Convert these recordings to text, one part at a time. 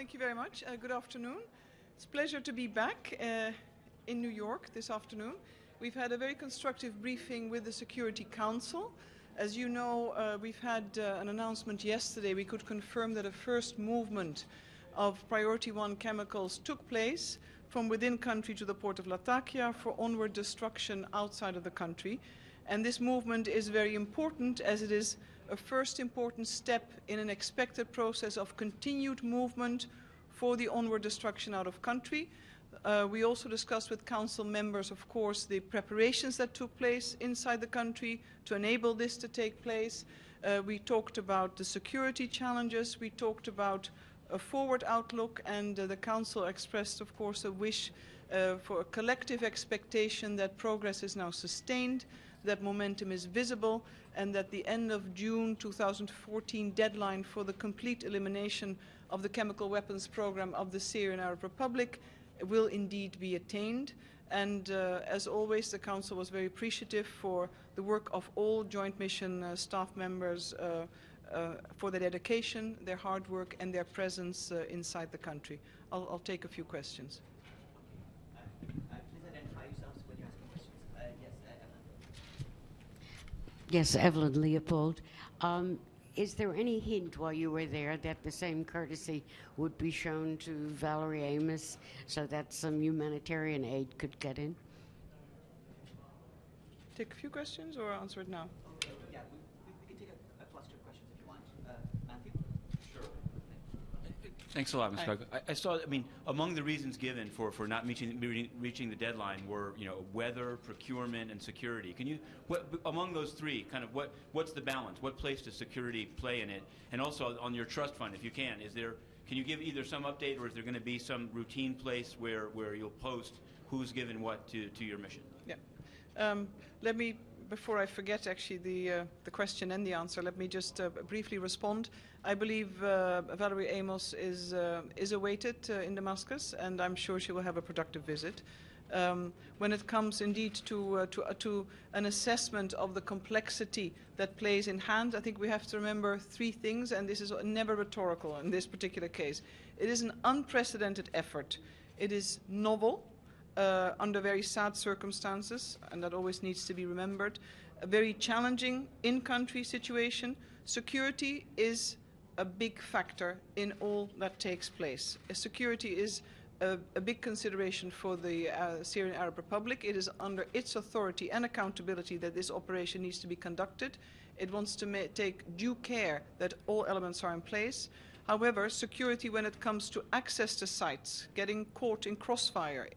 Thank you very much. Good afternoon. It's a pleasure to be back in New York this afternoon. We've had a very constructive briefing with the Security Council. As you know, we've had an announcement yesterday. We could confirm that a first movement of Priority 1 chemicals took place from within country to the port of Latakia for onward destruction outside of the country. And this movement is very important as it is a first important step in an expected process of continued movement for the onward destruction out of country. We also discussed with Council members, of course, the preparations that took place inside the country to enable this to take place. We talked about the security challenges. We talked about a forward outlook, and the Council expressed, of course, a wish for a collective expectation that progress is now sustained, that momentum is visible, and that the end of June 2014 deadline for the complete elimination of the chemical weapons program of the Syrian Arab Republic will indeed be attained. And as always, the Council was very appreciative for the work of all Joint Mission staff members for their dedication, their hard work, and their presence inside the country. I'll take a few questions. Please identify yourselves when you're asking questions. Yes, Evelyn Leopold. Is there any hint while you were there that the same courtesy would be shown to Valerie Amos so that some humanitarian aid could get in? Take a few questions or answer it now? Yeah, we can take a cluster of questions if you want. Matthew? Sure. Thanks a lot, Ms. Kaag. I saw, among the reasons given for not reaching the deadline were, weather, procurement, and security. Can you, among those three, kind of what's the balance? What place does security play in it? And also on your trust fund, if you can you give either some update, or is there going to be some routine place where you'll post who's given what to your mission? Yeah. Let me, before I forget actually the question and the answer, let me just briefly respond. I believe Valerie Amos is awaited in Damascus, and I'm sure she will have a productive visit. When it comes indeed to an assessment of the complexity that plays in hand, I think we have to remember three things, and this is never rhetorical in this particular case. It is an unprecedented effort. It is novel, under very sad circumstances, and that always needs to be remembered. A very challenging in-country situation. Security is a big factor in all that takes place. Security is a big consideration for the Syrian Arab Republic. It is under its authority and accountability that this operation needs to be conducted. It wants to take due care that all elements are in place. However, security when it comes to access to sites, getting caught in crossfire,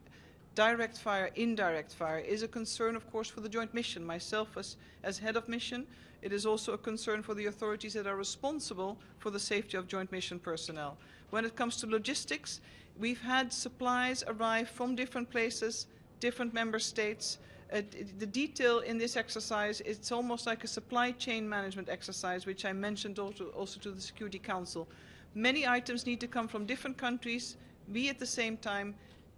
direct fire, indirect fire, is a concern, of course, for the Joint Mission. Myself as head of mission, it is also a concern for the authorities that are responsible for the safety of Joint Mission personnel. When it comes to logistics, we've had supplies arrive from different places, different member states. The detail in this exercise, it's almost like a supply chain management exercise, which I mentioned also to the Security Council. Many items need to come from different countries, be at the same time,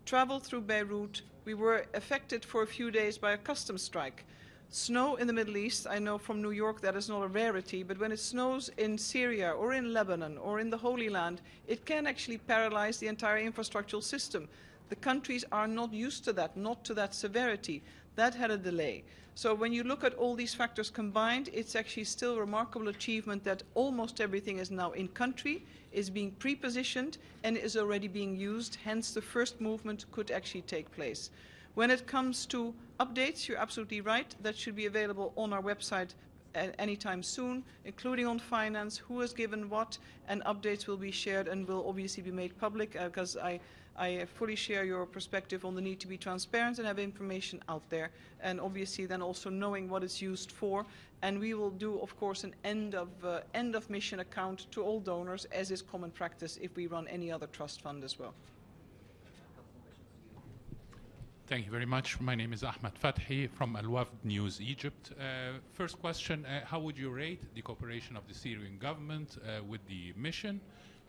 travel through Beirut. We were affected for a few days by a customs strike. Snow in the Middle East, I know from New York that is not a rarity, but when it snows in Syria or in Lebanon or in the Holy Land, it can actually paralyze the entire infrastructural system. The countries are not used to that, not to that severity. That had a delay. So when you look at all these factors combined, it's actually still a remarkable achievement that almost everything is now in country, is being pre-positioned, and is already being used. Hence, the first movement could actually take place. When it comes to updates, you're absolutely right. That should be available on our website anytime soon, including on finance, who has given what, and updates will be shared and will obviously be made public, because I fully share your perspective on the need to be transparent and have information out there, and obviously then also knowing what it's used for. And we will do, of course, an end of mission account to all donors, as is common practice if we run any other trust fund as well. Thank you very much. My name is Ahmed Fathi from Al-Wafd News Egypt. First question, how would you rate the cooperation of the Syrian government with the mission?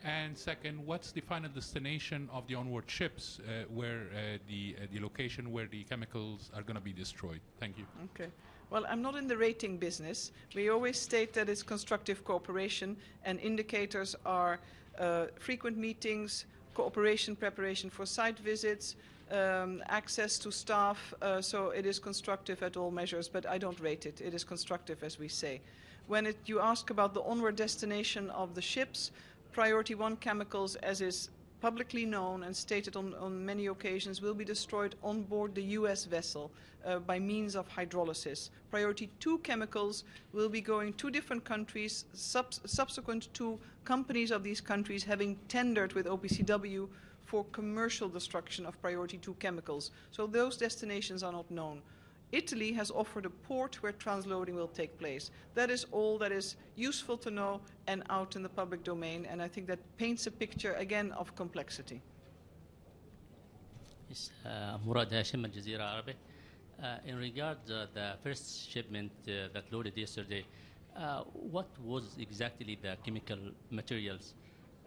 And second, what's the final destination of the onward ships, where the location where the chemicals are going to be destroyed? Thank you. Okay. Well, I'm not in the rating business. We always state that it's constructive cooperation, and indicators are frequent meetings, cooperation, preparation for site visits, access to staff, so it is constructive at all measures, but I don't rate it. It is constructive, as we say. When you ask about the onward destination of the ships, Priority 1 chemicals, as is publicly known and stated on many occasions, will be destroyed on board the US vessel by means of hydrolysis. Priority 2 chemicals will be going to different countries, subsequent to companies of these countries having tendered with OPCW for commercial destruction of Priority 2 chemicals. So those destinations are not known. Italy has offered a port where transloading will take place. That is all that is useful to know and out in the public domain, and I think that paints a picture, again, of complexity. Yes, Murad Hashim, Al Jazeera Arabic. In regard the first shipment that loaded yesterday, what was exactly the chemical materials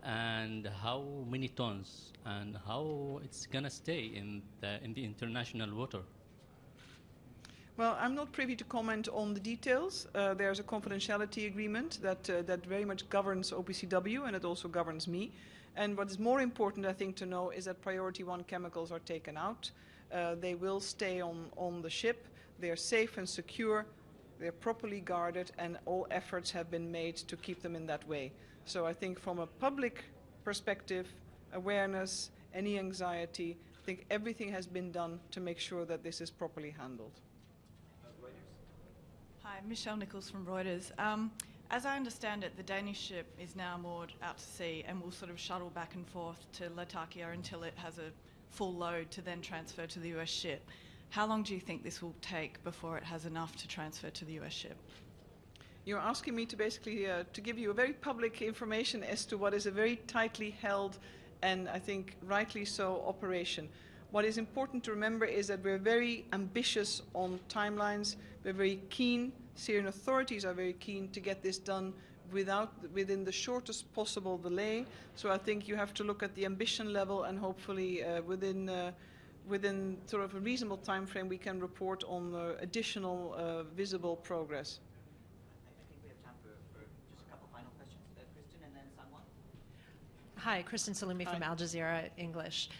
and how many tons and how it's going to stay in the international water? Well, I'm not privy to comment on the details. There's a confidentiality agreement that very much governs OPCW, and it also governs me. And what is more important, I think, to know is that Priority 1 chemicals are taken out. They will stay on the ship. They are safe and secure. They're properly guarded, and all efforts have been made to keep them in that way. So I think from a public perspective, awareness, any anxiety, I think everything has been done to make sure that this is properly handled. Hi, Michelle Nichols from Reuters. As I understand it, the Danish ship is now moored out to sea and will sort of shuttle back and forth to Latakia until it has a full load to then transfer to the US ship. How long do you think this will take before it has enough to transfer to the US ship? You're asking me to basically to give you a very public information as to what is a very tightly held and I think rightly so operation. What is important to remember is that we're very ambitious on timelines. We're very keen, Syrian authorities are very keen to get this done within the shortest possible delay. So I think you have to look at the ambition level, and hopefully within sort of a reasonable time frame we can report on additional visible progress. I think we have time for just a couple final questions. Kristen and then Sanwan. Hi, Kristen Salumi from Hi. Al Jazeera English.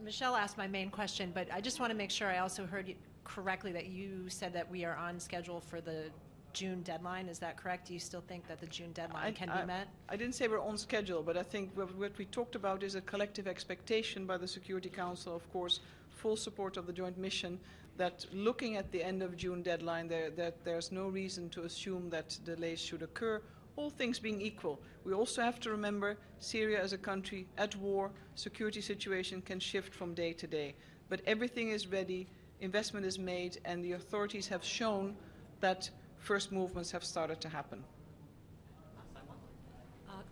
Michelle asked my main question, but I just want to make sure I also heard you correctly that you said that we are on schedule for the June deadline. Is that correct? Do you still think that the June deadline can be met? I didn't say we're on schedule, but I think what we talked about is a collective expectation by the Security Council, of course, full support of the joint mission, that looking at the end of June deadline, that there's no reason to assume that delays should occur, all things being equal. We also have to remember Syria as a country at war, security situation can shift from day to day. But everything is ready, investment is made, and the authorities have shown that first movements have started to happen.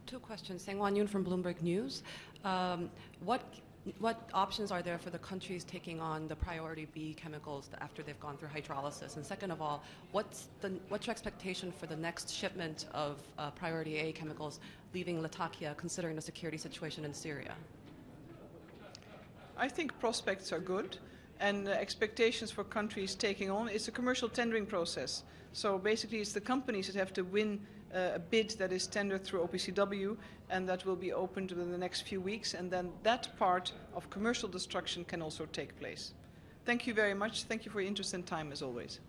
Two questions. Sang-Wan Yoon from Bloomberg News. What options are there for the countries taking on the priority B chemicals after they've gone through hydrolysis? And second of all, what's your expectation for the next shipment of priority A chemicals leaving Latakia, considering the security situation in Syria? I think prospects are good, and expectations for countries taking on, it's a commercial tendering process. So basically it's the companies that have to win a bid that is tendered through OPCW, and that will be opened within the next few weeks, and then that part of commercial destruction can also take place. Thank you very much. Thank you for your interest and time, as always.